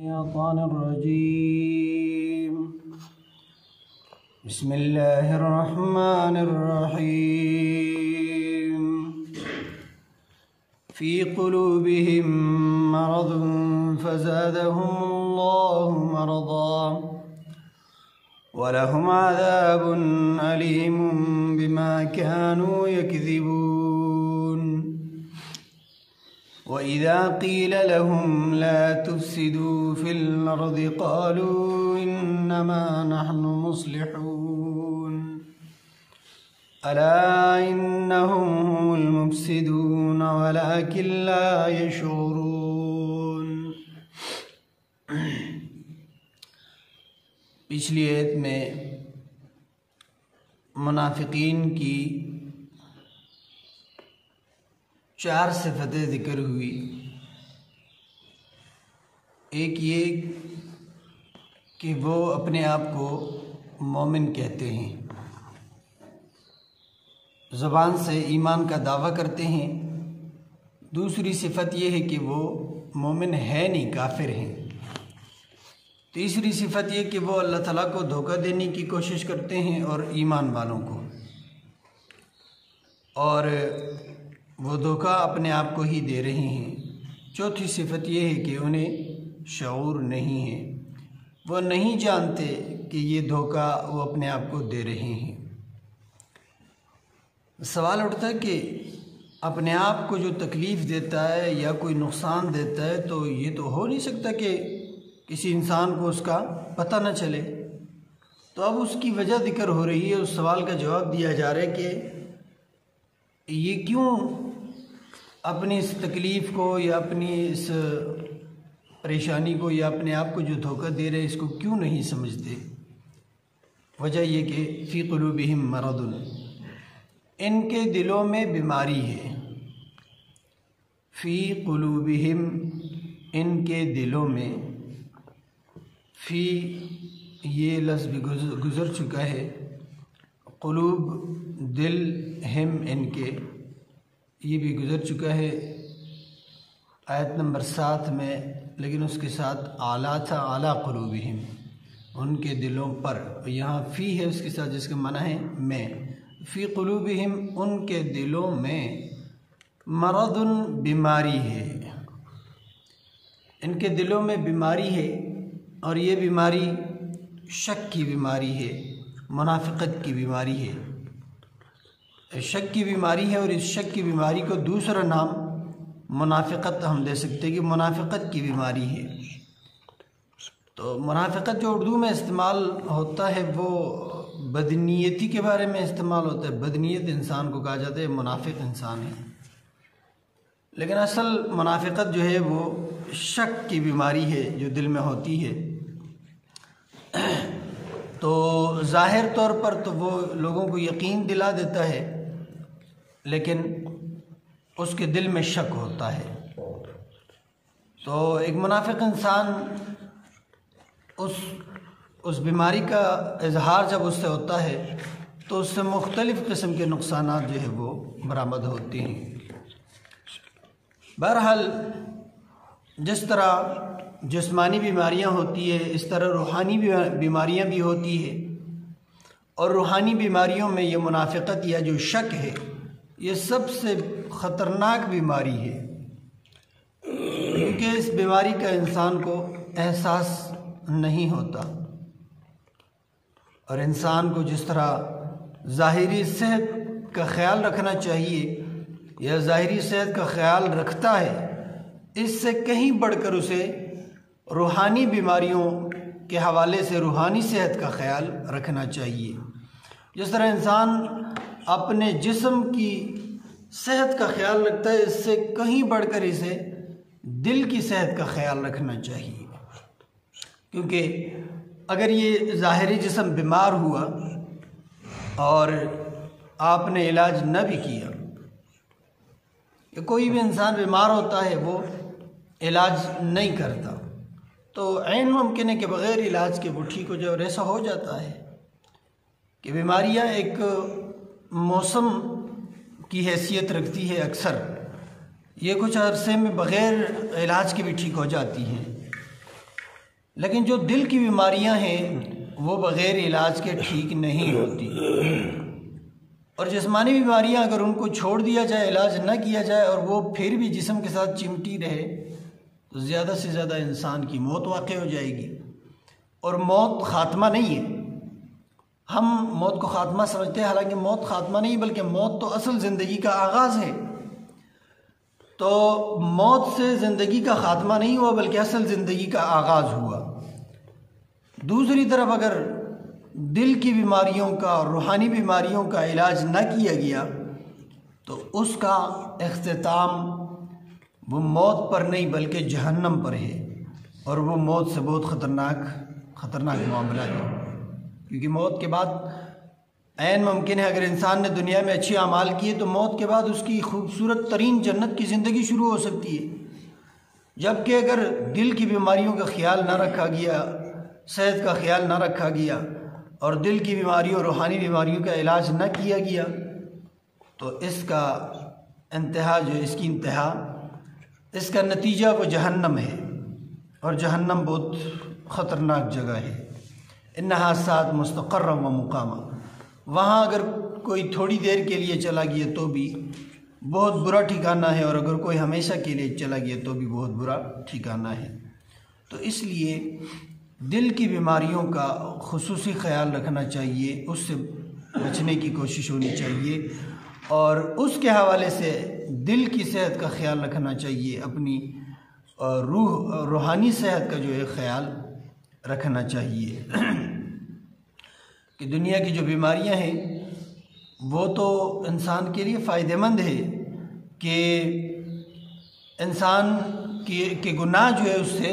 الشيطان الرجيم. بسم الله الرحمن الرحيم. في قلوبهم مرض فزادهم الله مرضا ولهم عذاب أليم بما كانوا يكذبون. وإذا قيل لهم لا تفسدوا في الأرض قالوا إنما نحن مصلحون ألا إنهم هم المفسدون ولكن لا يشعرون. پچھلی آیت میں منافقین کی 4 صفتیں ذکر ہوئی. ایک یہ کہ وہ اپنے آپ کو مومن کہتے ہیں، زبان سے ایمان کا دعویٰ کرتے ہیں. دوسری صفت یہ ہے کہ وہ مومن ہے نہیں، کافر ہیں. تیسری صفت یہ کہ وہ اللہ تعالیٰ کو دھوکہ دینے کی کوشش کرتے ہیں اور ایمان والوں کو، اور وہ دھوکہ اپنے آپ کو ہی دے رہے ہیں. چوتھی صفت یہ ہے کہ انہیں شعور نہیں ہے، وہ نہیں جانتے کہ یہ دھوکہ وہ اپنے آپ کو دے رہے ہیں. سوال اٹھتا ہے کہ اپنے آپ کو جو تکلیف دیتا ہے یا کوئی نقصان دیتا ہے تو یہ تو ہو نہیں سکتا کہ کسی انسان کو اس کا پتہ نہ چلے. تو اب اس کی وجہ ذکر ہو رہی ہے، اس سوال کا جواب دیا جا رہا ہے کہ یہ کیوں اپنی اس تکلیف کو یا اپنی اس پریشانی کو یا اپنے آپ کو جو دھوکہ دے رہے اس کو کیوں نہیں سمجھتے. وجہ یہ کہ فی قلوبہم مرض، ان کے دلوں میں بیماری ہے. فی قلوبہم، ان کے دلوں میں. فی یہ لفظ بھی گزر چکا ہے. قلوب دل، ہم ان کے، یہ بھی گزر چکا ہے آیت نمبر 7 میں، لیکن اس کے ساتھ اعلیٰ تھا، اعلیٰ قلوبہم، ان کے دلوں پر. یہاں فی ہے اس کے ساتھ جس کا معنی ہے میں. فی قلوبہم، ان کے دلوں میں مرض، بیماری ہے. ان کے دلوں میں بیماری ہے، اور یہ بیماری شک کی بیماری ہے، منافقت کی بیماری ہے. شک کی بیماری ہے، اور اس شک کی بیماری کو دوسرا نام منافقت ہم دے سکتے ہیں کہ منافقت کی بیماری ہے. تو منافقت جو اردو میں استعمال ہوتا ہے وہ بدنیتی کے بارے میں استعمال ہوتا ہے. بدنیت انسان کو کہا جاتا ہے منافق انسان ہے، لیکن اصل منافقت جو ہے وہ شک کی بیماری ہے جو دل میں ہوتی ہے. تو ظاہر طور پر تو وہ لوگوں کو یقین دلا دیتا ہے، لیکن اس کے دل میں شک ہوتا ہے. تو ایک منافق انسان اس بیماری کا اظہار جب اس سے ہوتا ہے تو اس سے مختلف قسم کے نقصانات جو ہے وہ برآمد ہوتے ہیں. بہرحال جس طرح جسمانی بیماریاں ہوتی ہیں اس طرح روحانی بیماریاں بھی ہوتی ہیں، اور روحانی بیماریوں میں یہ منافقت یا جو شک ہے یہ سب سے خطرناک بیماری ہے، کیونکہ اس بیماری کا انسان کو احساس نہیں ہوتا. اور انسان کو جس طرح ظاہری صحت کا خیال رکھنا چاہیے یا ظاہری صحت کا خیال رکھتا ہے، اس سے کہیں بڑھ کر اسے روحانی بیماریوں کے حوالے سے روحانی صحت کا خیال رکھنا چاہیے. جس طرح انسان اپنے جسم کی صحت کا خیال رکھتا ہے، اس سے کہیں بڑھ کر اسے دل کی صحت کا خیال رکھنا چاہیے. کیونکہ اگر یہ ظاہری جسم بیمار ہوا اور آپ نے علاج نہ بھی کیا، یا کوئی بھی انسان بیمار ہوتا ہے وہ علاج نہیں کرتا، تو عین ممکن ہے کہ بغیر علاج کے وہ ٹھیک ہو جائے. اور ایسا ہو جاتا ہے کہ بیماریاں ایک موسم کی حیثیت رکھتی ہے. اکثر یہ کچھ عرصے میں بغیر علاج کے بھی ٹھیک ہو جاتی ہیں، لیکن جو دل کی بیماریاں ہیں وہ بغیر علاج کے ٹھیک نہیں ہوتی، اور جسمانی بیماریاں اگر ان کو چھوڑ دیا جائے، علاج نہ کیا جائے اور وہ پھر بھی جسم کے ساتھ چمٹی رہے تو زیادہ سے زیادہ انسان کی موت واقع ہو جائے گی۔ اور موت خاتمہ نہیں ہے، ہم موت کو خاتمہ سمجھتے ہیں، حالانکہ موت خاتمہ نہیں بلکہ موت تو اصل زندگی کا آغاز ہے۔ تو موت سے زندگی کا خاتمہ نہیں ہوا بلکہ اصل زندگی کا آغاز ہوا۔ دوسری طرف اگر دل کی بیماریوں کا اور روحانی بیماریوں کا علاج نہ کیا گیا تو اس کا اختتام وہ موت پر نہیں بلکہ جہنم پر ہے، اور وہ موت سے بہت خطرناک معاملہ ہے، کیونکہ موت کے بعد عین ممکن ہے اگر انسان نے دنیا میں اچھے اعمال کیے تو موت کے بعد اس کی خوبصورت ترین جنت کی زندگی شروع ہو سکتی ہے، جبکہ اگر دل کی بیماریوں کا خیال نہ رکھا گیا، صحت کا خیال نہ رکھا گیا اور دل کی بیماریوں اور روحانی بیماریوں کا علاج نہ کیا گیا تو اس کا انتہا اس کا نتیجہ وہ جہنم ہے، اور جہنم بہت خطرناک جگہ ہے۔ انہا سات مستقرا و مقامہ، وہاں اگر کوئی تھوڑی دیر کے لیے چلا گیا تو بھی بہت برا ٹھکانہ ہے، اور اگر کوئی ہمیشہ کے لیے چلا گیا تو بھی بہت برا ٹھکانہ ہے۔ تو اس لیے دل کی بیماریوں کا خصوصی خیال رکھنا چاہیے، اس سے بچنے کی کوشش ہونی چاہیے، اور اس کے حوالے سے دل کی صحت کا خیال رکھنا چاہیے، اپنی روحانی صحت کا جو ہے خیال رکھنا چاہیے کہ دنیا کی جو بیماریاں ہیں وہ تو انسان کے لیے فائدہ مند ہے کہ انسان کے گناہ جو ہے اس سے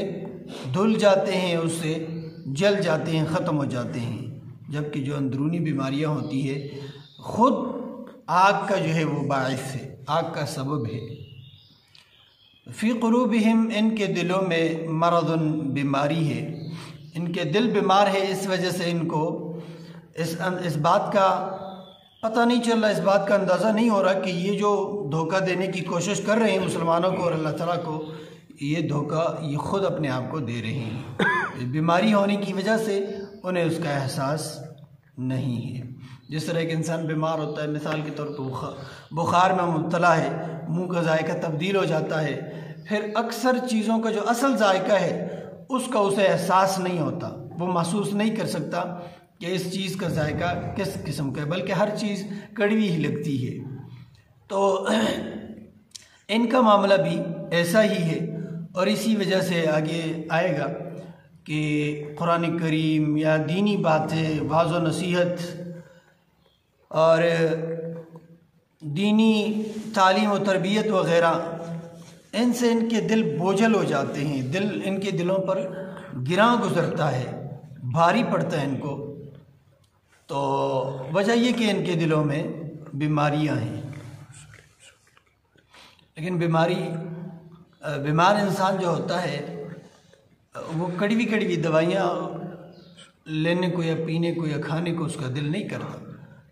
دھل جاتے ہیں، اس سے جل جاتے ہیں، ختم ہو جاتے ہیں، جبکہ جو اندرونی بیماریاں ہوتی ہے خود آگ کا جو ہے وہ باعث ہے، آگ کا سبب ہے۔ فی قلوبہم، ان کے دلوں میں مرض، بیماری ہے، ان کے دل بیمار ہے، اس وجہ سے ان کو اس بات کا پتہ نہیں چل رہا، اس بات کا اندازہ نہیں ہو رہا کہ یہ جو دھوکہ دینے کی کوشش کر رہے ہیں مسلمانوں کو اور اللہ تعالیٰ کو، یہ دھوکہ یہ خود اپنے آپ کو دے رہے ہیں۔ بیماری ہونے کی وجہ سے انہیں اس کا احساس نہیں ہے۔ جس طرح ایک انسان بیمار ہوتا ہے، مثال کے طور پر بخار میں مبتلا ہے، منہ کا ذائقہ تبدیل ہو جاتا ہے، پھر اکثر چیزوں کا جو اصل ذائقہ ہے اس کا اسے احساس نہیں ہوتا، وہ محسوس نہیں کر سکتا کہ اس چیز کا ذائقہ کس قسم کا ہے، بلکہ ہر چیز کڑوی ہی لگتی ہے۔ تو ان کا معاملہ بھی ایسا ہی ہے، اور اسی وجہ سے آگے آئے گا کہ قرآن کریم یا دینی باتیں، واعظ و نصیحت اور دینی تعلیم و تربیت وغیرہ، ان سے ان کے دل بوجھل ہو جاتے ہیں، دل ان کے دلوں پر گراں گزرتا ہے، بھاری پڑتا ہے ان کو۔ تو وجہ یہ کہ ان کے دلوں میں بیماریاں ہیں، لیکن بیمار انسان جو ہوتا ہے وہ کڑوی دوائیاں لینے کو یا پینے کو یا کھانے کو اس کا دل نہیں کرتا،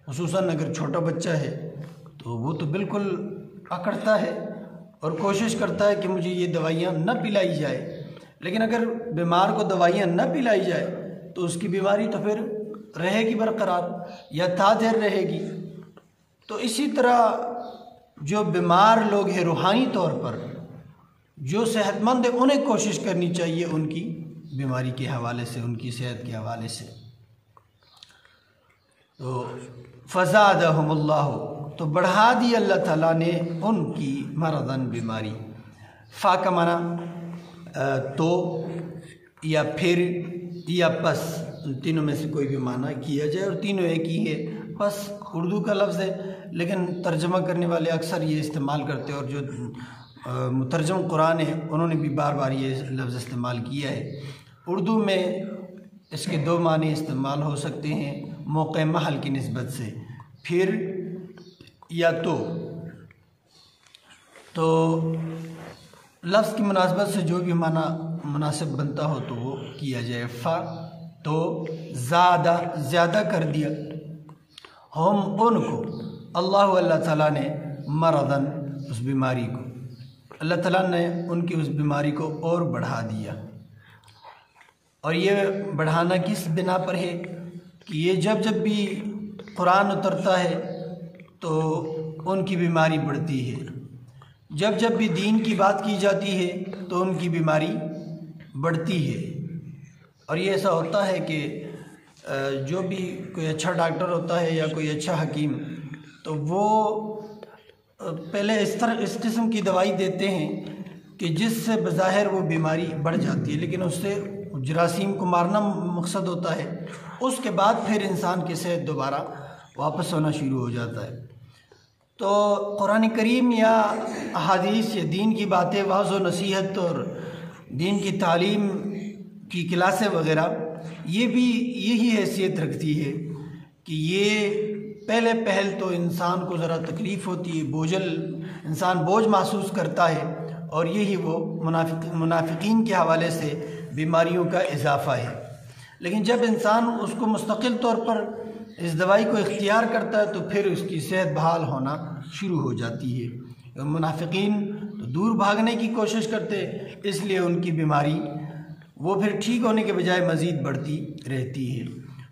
خصوصاً اگر چھوٹا بچہ ہے تو وہ تو بالکل اکڑتا ہے اور کوشش کرتا ہے کہ مجھے یہ دوائیاں نہ پلائی جائے، لیکن اگر بیمار کو دوائیاں نہ پلائی جائے تو اس کی بیماری تو پھر رہے گی برقرار یا تا دیر رہے گی۔ تو اسی طرح جو بیمار لوگ ہیں روحانی طور پر، جو صحت مند ہیں، انہیں کوشش کرنی چاہیے ان کی بیماری کے حوالے سے، ان کی صحت کے حوالے سے۔ تو فزادہم اللہ، تو بڑھا دی اللہ تعالیٰ نے ان کی مرضاً، بیماری۔ فا کا معنی تو یا پھر یا پس، ان تینوں میں سے کوئی بھی معنی کیا جائے، اور تینوں ایک ہی ہے۔ پس اردو کا لفظ ہے، لیکن ترجمہ کرنے والے اکثر یہ استعمال کرتے ہیں، اور جو مترجم قرآن ہے انہوں نے بھی بار بار یہ لفظ استعمال کیا ہے۔ اردو میں اس کے دو معنی استعمال ہو سکتے ہیں موقع محل کی نسبت سے، پھر یا تو لفظ کی مناسبت سے جو بھی معنی مناسب بنتا ہو تو وہ کیا جائے۔ فا تو زیادہ کر دیا، ہم ان کو، اللہ تعالیٰ نے، مرضاً اس بیماری کو، اللہ تعالیٰ نے ان کی اس بیماری کو اور بڑھا دیا۔ اور یہ بڑھانا کس بنا پر ہے کہ یہ جب بھی قرآن اترتا ہے تو ان کی بیماری بڑھتی ہے، جب بھی دین کی بات کی جاتی ہے تو ان کی بیماری بڑھتی ہے۔ اور یہ ایسا ہوتا ہے کہ جو بھی کوئی اچھا ڈاکٹر ہوتا ہے یا کوئی اچھا حکیم، تو وہ پہلے اس قسم کی دوائی دیتے ہیں کہ جس سے بظاہر وہ بیماری بڑھ جاتی ہے، لیکن اس سے جراثیم کو مارنا مقصد ہوتا ہے۔ اس کے بعد پھر انسان کی صحت دوبارہ واپس ہونا شروع ہو جاتا ہے۔ تو قرآن کریم یا احادیث یا دین کی باتیں، وعظ و نصیحت اور دین کی تعلیم کی کلاسیں وغیرہ، یہ بھی یہی حیثیت رکھتی ہے کہ یہ پہل تو انسان کو ذرا تکلیف ہوتی ہے، انسان بوجھ محسوس کرتا ہے، اور یہی وہ منافقین کے حوالے سے بیماریوں کا اضافہ ہے۔ لیکن جب انسان اس کو مستقل طور پر اس دوائی کو اختیار کرتا ہے تو پھر اس کی صحت بحال ہونا شروع ہو جاتی ہے۔ منافقین تو دور بھاگنے کی کوشش کرتے، اس لیے ان کی بیماری وہ پھر ٹھیک ہونے کے بجائے مزید بڑھتی رہتی ہے،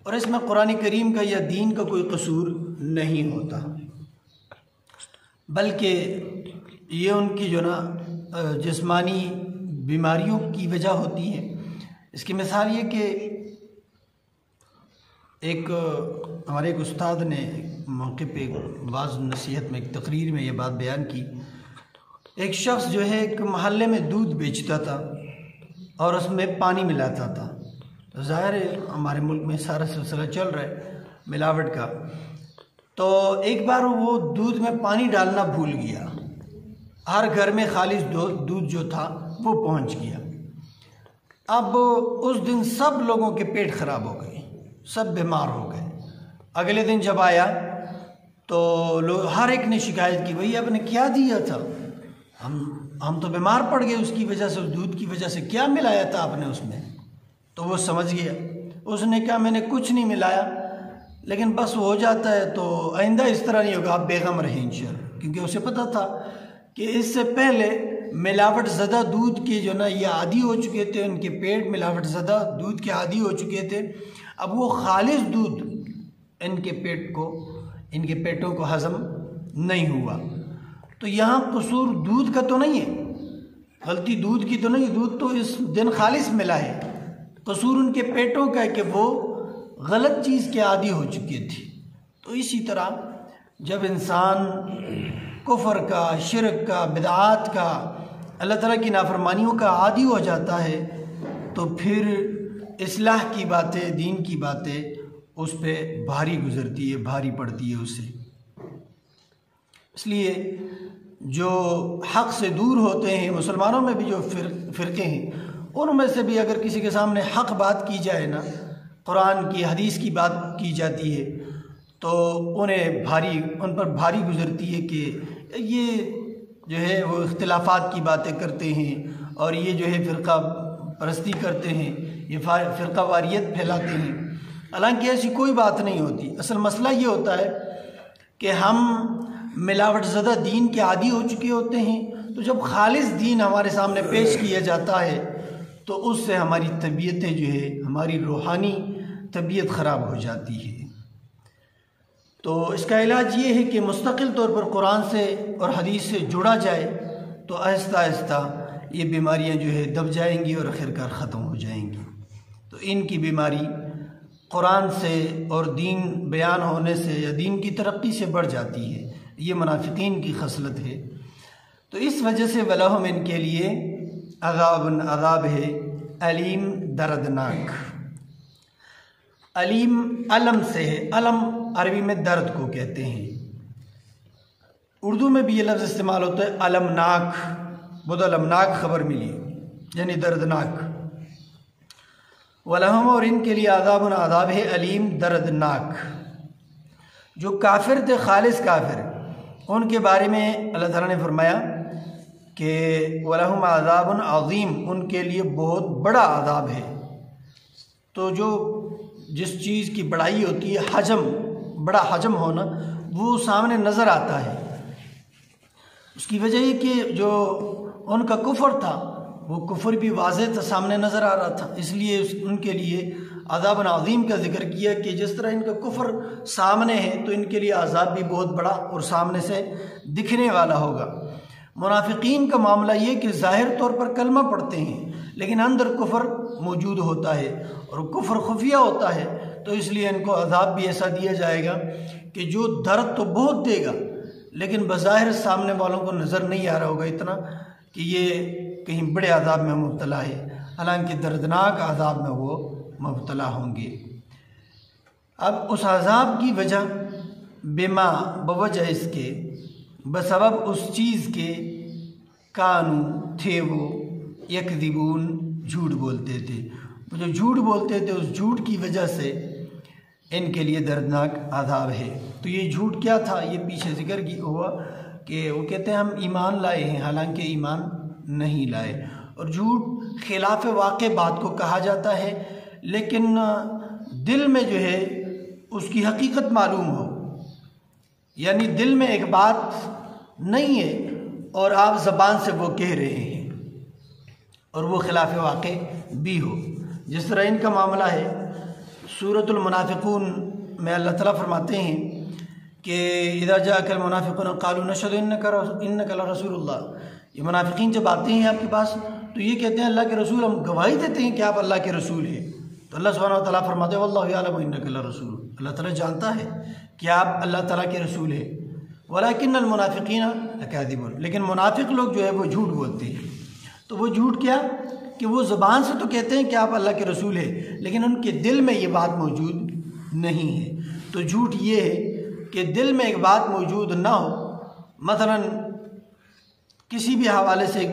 اور اس میں قرآن کریم کا یا دین کا کوئی قصور نہیں ہوتا، بلکہ یہ ان کی جو جسمانی بیماریوں کی وجہ ہوتی ہے۔ اس کی مثال یہ کہ ہمارے ایک استاد نے موقع پہ بعض نصیحت میں، ایک تقریر میں یہ بات بیان کی۔ ایک شخص جو ہے ایک محلے میں دودھ بیچتا تھا اور اس میں پانی ملاتا تھا۔ تو ظاہر ہے ہمارے ملک میں سارا سلسلہ چل رہا ہے ملاوٹ کا۔ تو ایک بار وہ دودھ میں پانی ڈالنا بھول گیا، ہر گھر میں خالص دودھ جو تھا وہ پہنچ گیا۔ اب اس دن سب لوگوں کے پیٹ خراب ہو گئے، سب بیمار ہو گئے۔ اگلے دن جب آیا تو ہر ایک نے شکایت کی، بھئی آپ نے کیا دیا تھا؟ ہم تو بیمار پڑ گئے اس کی وجہ سے، اس دودھ کی وجہ سے، کیا ملایا تھا آپ نے اس میں؟ تو وہ سمجھ گیا، اس نے کہا میں نے کچھ نہیں ملایا، لیکن بس ہو جاتا ہے تو آئندہ اس طرح نہیں ہوگا، آپ بیغم رہیں انشاءاللہ۔ کیونکہ اسے پتہ تھا کہ اس سے پہلے ملاوٹ زدہ دودھ کے یہ عادی ہو چکے تھے، ان کے پیٹ ملاوٹ زدہ دودھ کے عادی ہو چکے تھے۔ اب وہ خالص دودھ ان کے پیٹوں کو ہضم نہیں ہوا۔ تو یہاں قصور دودھ کا تو نہیں ہے، غلطی دودھ کی تو نہیں، دودھ تو اس دن خالص ملا ہے، قصور ان کے پیٹوں کا ہے کہ وہ غلط چیز کے عادی ہو چکے تھے۔ تو اسی طرح جب انسان کفر کا، شرک کا، بدعات کا، اللہ تعالیٰ کی نافرمانیوں کا عادی ہو جاتا ہے تو پھر اصلاح کی باتیں، دین کی باتیں اس پہ بھاری گزرتی ہے، بھاری پڑتی ہے اسے۔ اس لیے جو حق سے دور ہوتے ہیں، مسلمانوں میں بھی جو فرقے ہیں، ان میں سے بھی اگر کسی کے سامنے حق بات کی جائے نا، قرآن کی، حدیث کی بات کی جاتی ہے، تو ان پر بھاری گزرتی ہے کہ یہ جو ہے وہ اختلافات کی باتیں کرتے ہیں، اور یہ جو ہے فرقہ پرستی کرتے ہیں، یہ فرقہ واریت پھیلاتے ہیں۔ حالانکہ ایسی کوئی بات نہیں ہوتی۔ اصل مسئلہ یہ ہوتا ہے کہ ہم ملاوٹ زدہ دین کے عادی ہو چکے ہوتے ہیں، تو جب خالص دین ہمارے سامنے پیش کیا جاتا ہے تو اس سے ہماری طبیعتیں جو ہے، ہماری روحانی طبیعت خراب ہو جاتی ہے۔ تو اس کا علاج یہ ہے کہ مستقل طور پر قرآن سے اور حدیث سے جڑا جائے، تو آہستہ آہستہ یہ بیماریاں جو ہے دب جائیں گی اور آخرکار ختم ہو جائیں گی۔ تو ان کی بیماری قرآن سے اور دین بیان ہونے سے یا دین کی ترقی سے بڑھ جاتی ہے۔ یہ منافقین کی خصلت ہے۔ تو اس وجہ سے وَلَهُمْ ان کے لیے عذاب ہے علیم، دردناک۔ علیم علم سے ہے، علم عربی میں درد کو کہتے ہیں، اردو میں بھی یہ لفظ استعمال ہوتا ہے المناک، بہت المناک خبر ملی یعنی دردناک۔ وَلَهُمْ اور ان کے لیے عذاب ہے علیم، دردناک۔ جو کافر تھے، خالص کافر، ان کے بارے میں اللہ تعالیٰ نے فرمایا کہ وَلَهُمْ عَذَابٌ عَظِيمٌ، ان کے لیے بہت بڑا عذاب ہے۔ تو جس چیز کی بڑائی ہوتی ہے، حجم، بڑا حجم ہونا، وہ سامنے نظر آتا ہے۔ اس کی وجہ یہ کہ جو ان کا کفر تھا، وہ کفر بھی واضح سامنے نظر آ رہا تھا، اس لیے ان کے لیے عذاب عظیم کا ذکر کیا کہ جس طرح ان کا کفر سامنے ہے تو ان کے لیے عذاب بھی بہت بڑا اور سامنے سے دکھنے والا ہوگا۔ منافقین کا معاملہ یہ کہ ظاہر طور پر کلمہ پڑھتے ہیں لیکن اندر کفر موجود ہوتا ہے اور کفر خفیہ ہوتا ہے، تو اس لیے ان کو عذاب بھی ایسا دیا جائے گا کہ جو درد تو بہت دے گا لیکن بظاہر سامنے والوں کو نظر نہیں آ رہا ہوگا اتنا کہ یہ کہیں بڑے عذاب میں مبتلا ہے، حالانکہ دردناک عذاب میں وہ مبتلا ہوں گے۔ اب اس عذاب کی وجہ بما بوجہ اس کے، بسبب اس چیز کے کانو تھے وہ یکذبون جھوٹ بولتے تھے، جو جھوٹ بولتے تھے اس جھوٹ کی وجہ سے ان کے لیے دردناک عذاب ہے۔ تو یہ جھوٹ کیا تھا؟ یہ پیچھے ذکر کی ہوا کہ وہ کہتے ہیں ہم ایمان لائے ہیں حالانکہ ایمان نہیں لائے، اور جھوٹ خلاف واقع بات کو کہا جاتا ہے لیکن دل میں جو ہے اس کی حقیقت معلوم ہو، یعنی دل میں ایک بات نہیں ہے اور آپ زبان سے وہ کہہ رہے ہیں اور وہ خلاف واقع بھی ہو، جس طرح ان کا معاملہ ہے۔ سورۃ المنافقون میں اللہ تعالیٰ فرماتے ہیں کہ اذا جاءک المنافقون قالوا نشهد انک لرسول اللہ، یہ منافقین جب آتے ہیں آپ کے پاس تو یہ کہتے ہیں اللہ کے رسول، ہم گواہی دیتے ہیں کہ آپ اللہ کے رسول ہیں، تو اللہ سبحانہ و تعالیٰ فرماتے ہیں واللہ یعلم انک لرسول، اللہ تعالیٰ جانتا ہے کہ آپ اللہ تعالیٰ کے رسول ہیں، ولکن المنافقین لکاذبون، لیکن منافق لوگ جو ہے وہ جھوٹ بولتے ہیں۔ تو وہ جھوٹ کیا کہ وہ زبان سے تو کہتے ہیں کہ آپ اللہ کے رسول ہیں لیکن ان کے دل میں یہ بات موجود نہیں ہے۔ تو جھوٹ یہ ہے کہ دل میں ایک بات موجود نہ ہو، مثلا کسی بھی حوالے سے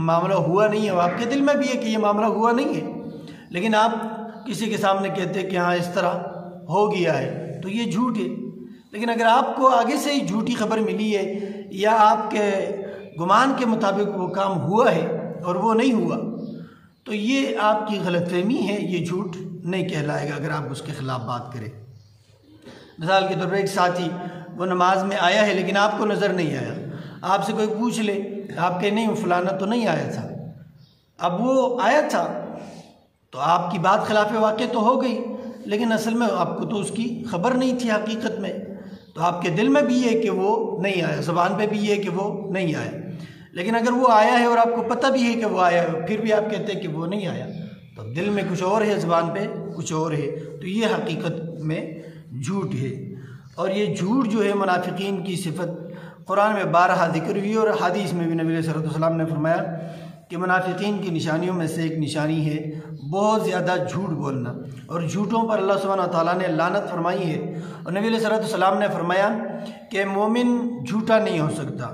معاملہ ہوا نہیں ہے، آپ کے دل میں بھی ہے کہ یہ معاملہ ہوا نہیں ہے لیکن آپ کسی کے سامنے کہتے ہیں کہ ہاں اس طرح ہو گیا ہے، تو یہ جھوٹ ہے۔ لیکن اگر آپ کو آگے سے ہی جھوٹی خبر ملی ہے یا آپ کے گمان کے مطابق وہ کام ہوا ہے اور وہ نہیں ہوا تو یہ آپ کی غلط فہمی ہے، یہ جھوٹ نہیں کہلائے گا اگر آپ اس کے خلاف بات کریں۔ مثال کے طور پر ایک ساتھی وہ نماز میں آیا ہے لیکن آپ کو نظر نہیں آیا، آپ سے کوئی پوچھ لے، آپ کہ نہیں فلانا تو نہیں آیا تھا، اب وہ آیا تھا تو آپ کی بات خلاف واقع تو ہو گئی لیکن اصل میں آپ کو تو اس کی خبر نہیں تھی حقیقت میں، تو آپ کے دل میں بھی ہے کہ وہ نہیں آیا، زبان پہ بھی ہے کہ وہ نہیں آیا، لیکن اگر وہ آیا ہے اور آپ کو پتہ بھی ہے کہ وہ آیا ہے پھر بھی آپ کہتے ہیں کہ وہ نہیں آیا، تو دل میں کچھ اور ہے زبان پہ کچھ اور ہے، تو یہ حقیقت میں جھوٹ ہے۔ اور یہ جھوٹ جو ہے منافقین کی صفت قرآن میں بارہا ذکر ہوئی اور حدیث میں بھی نبی علیہ السلام نے فرمایا کہ منافقین کی نشانیوں میں سے ایک نشانی ہے بہت زیادہ جھوٹ بولنا، اور جھوٹوں پر اللہ سبحانہ تعالیٰ نے لعنت فرمائی ہے، اور نبی علیہ السلام نے فرمایا کہ مومن جھوٹا نہیں ہو سکتا،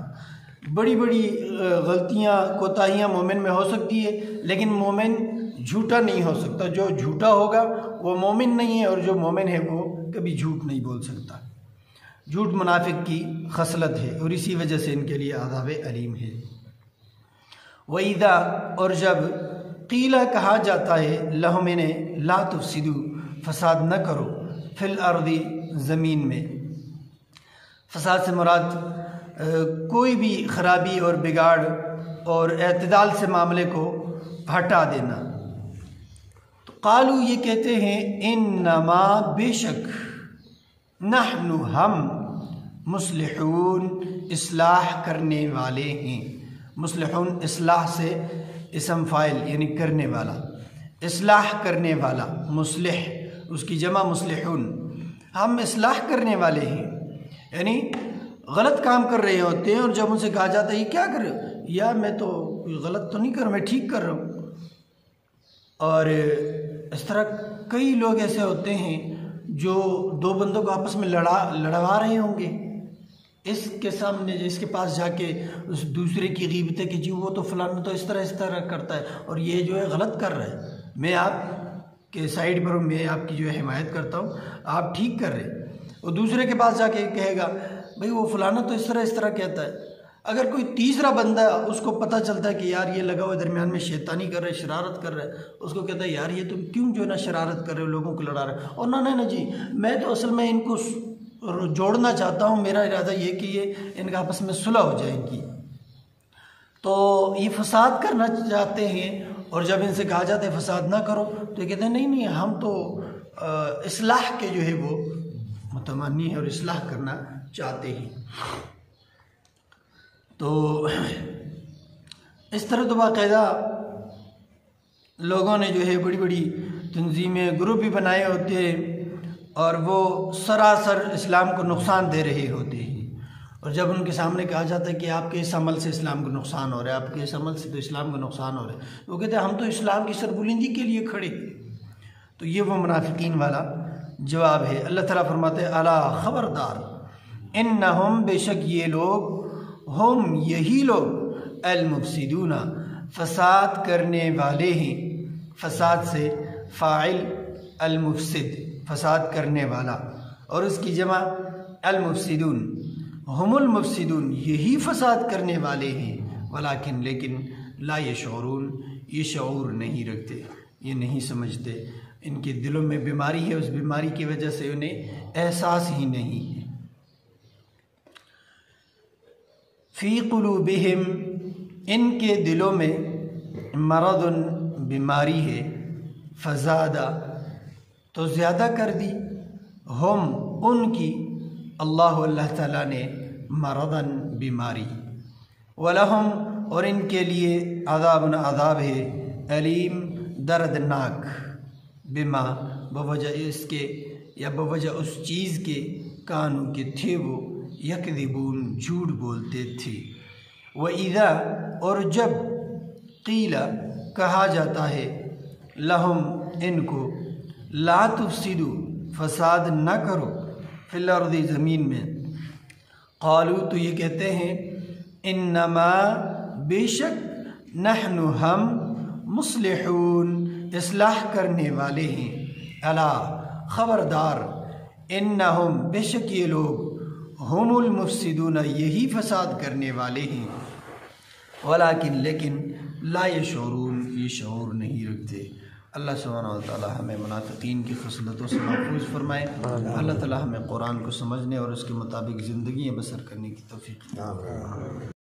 بڑی بڑی غلطیاں کوتاہیاں مومن میں ہو سکتی ہے لیکن مومن جھوٹا نہیں ہو سکتا، جو جھوٹا ہوگا وہ مومن نہیں ہے اور جو مومن ہے وہ کبھی جھوٹ نہیں بول سکتا۔ جھوٹ منافق کی خصلت ہے اور اسی وجہ سے ان کے لیے عذاب علیم ہے۔ وَإِذَا، اور جب قیلہ کہا جاتا ہے لہم انہیں لا تفسدوا، فساد نہ کرو، فی الارض زمین میں، فساد سے مراد کوئی بھی خرابی اور بگاڑ اور اعتدال سے معاملے کو ہٹا دینا۔ تو قالو یہ کہتے ہیں انما بے شک نحن ہم مصلحون اصلاح کرنے والے ہیں، مصلحون اصلاح سے اسم فاعل یعنی کرنے والا، اصلاح کرنے والا، مصلح اس کی جمع مصلحون، ہم اصلاح کرنے والے ہیں، یعنی غلط کام کر رہے ہوتے ہیں اور جب ان سے کہا جاتا ہے یہ کیا کر رہے ہو، یا میں تو غلط تو نہیں کر رہا، میں ٹھیک کر رہا ہوں۔ اور اس طرح کئی لوگ ایسے ہوتے ہیں جو دو بندوں کو آپس میں لڑوا رہے ہوں گے، اس کے سامنے اس کے پاس جا کے اس دوسرے کی غیبت ہے کہ جی وہ تو فلانا تو اس طرح کرتا ہے اور یہ جو ہے غلط کر رہا ہے، میں آپ کے سائڈ پر ہوں، میں آپ کی جو ہے حمایت کرتا ہوں، آپ ٹھیک کر رہے ہیں۔ وہ دوسرے کے پاس جا کے کہے گا بھئی وہ فلانا تو اس طرح کہتا ہے۔ اگر کوئی تیسرا بندہ اس کو پتہ چلتا ہے کہ یار یہ لگا ہوا درمیان میں شیطانی کر رہا ہے، شرارت کر رہا ہے، اس کو کہتا ہے یار یہ تم کیوں جو ہے نا شرارت کر رہے ہو، لوگوں کو لڑا رہے ہو، اور نہ جی میں تو اصل میں ان کو جوڑنا چاہتا ہوں، میرا ارادہ یہ کہ یہ ان کا آپس میں صلح ہو جائے گی۔ تو یہ فساد کرنا چاہتے ہیں، اور جب ان سے کہا جاتا ہے فساد نہ کرو تو یہ کہتے ہیں نہیں ہم تو اصلاح کے جو ہے وہ متمنی ہیں اور اصلاح کرنا چاہتے ہیں۔ تو اس طرح تو باقاعدہ لوگوں نے جو ہے بڑی بڑی تنظیمیں، گروپ بھی بنائے ہوتے ہیں، اور وہ سراسر اسلام کو نقصان دے رہے ہوتے ہیں، اور جب ان کے سامنے کہا جاتا ہے کہ آپ کے اس عمل سے اسلام کو نقصان ہو رہا ہے، آپ کے اس عمل سے تو اسلام کو نقصان ہو رہا ہے، وہ کہتے ہیں ہم تو اسلام کی سربلندی کے لیے کھڑے۔ تو یہ وہ منافقین والا جواب ہے۔ اللہ تعالیٰ فرماتے ہیں الا خبردار، انہم بے شک یہ لوگ، ہم یہی لوگ، المفسدون فساد کرنے والے ہیں۔ فساد سے فاعل المفسد، فساد کرنے والا، اور اس کی جمع المفسدون، ہم المفسدون یہی فساد کرنے والے ہیں، ولیکن لیکن لا یشعرون یہ شعور نہیں رکھتے، یہ نہیں سمجھتے، ان کے دلوں میں بیماری ہے، اس بیماری کی وجہ سے انہیں احساس ہی نہیں ہے۔ فی قلوبہم ان کے دلوں میں مرض بیماری ہے، فزادہ تو زیادہ کر دی، ہم ان کی، اللہ تعالیٰ نے، مرضاً بیماری، ولہم اور ان کے لیے عذاب عذاب ہے، علیم دردناک، بما بوجہ اس کے یا بوجہ اس چیز کے، کانوں کے تھے وہ، یکذبون جھوٹ بولتے تھے، وَإِذَا اور جب قیل کہا جاتا ہے، لہم ان کو، لا تفسدوا فساد نہ کرو، فی الارض زمین میں، قالوا تو یہ کہتے ہیں، انما بے شک، نحن ہم، مصلحون اصلاح کرنے والے ہیں، الا خبردار، انہم بے شک یہ لوگ، ہم المفسدون یہی فساد کرنے والے ہیں، ولیکن لیکن لا یشعرون یہ شعور نہیں رکھتے۔ اللہ سبحانہ و تعالی ہمیں منافقین کی خصلتوں سے محفوظ فرمائے۔ اللہ تعالی ہمیں قرآن کو سمجھنے اور اس کے مطابق زندگیاں بسر کرنے کی توفیق۔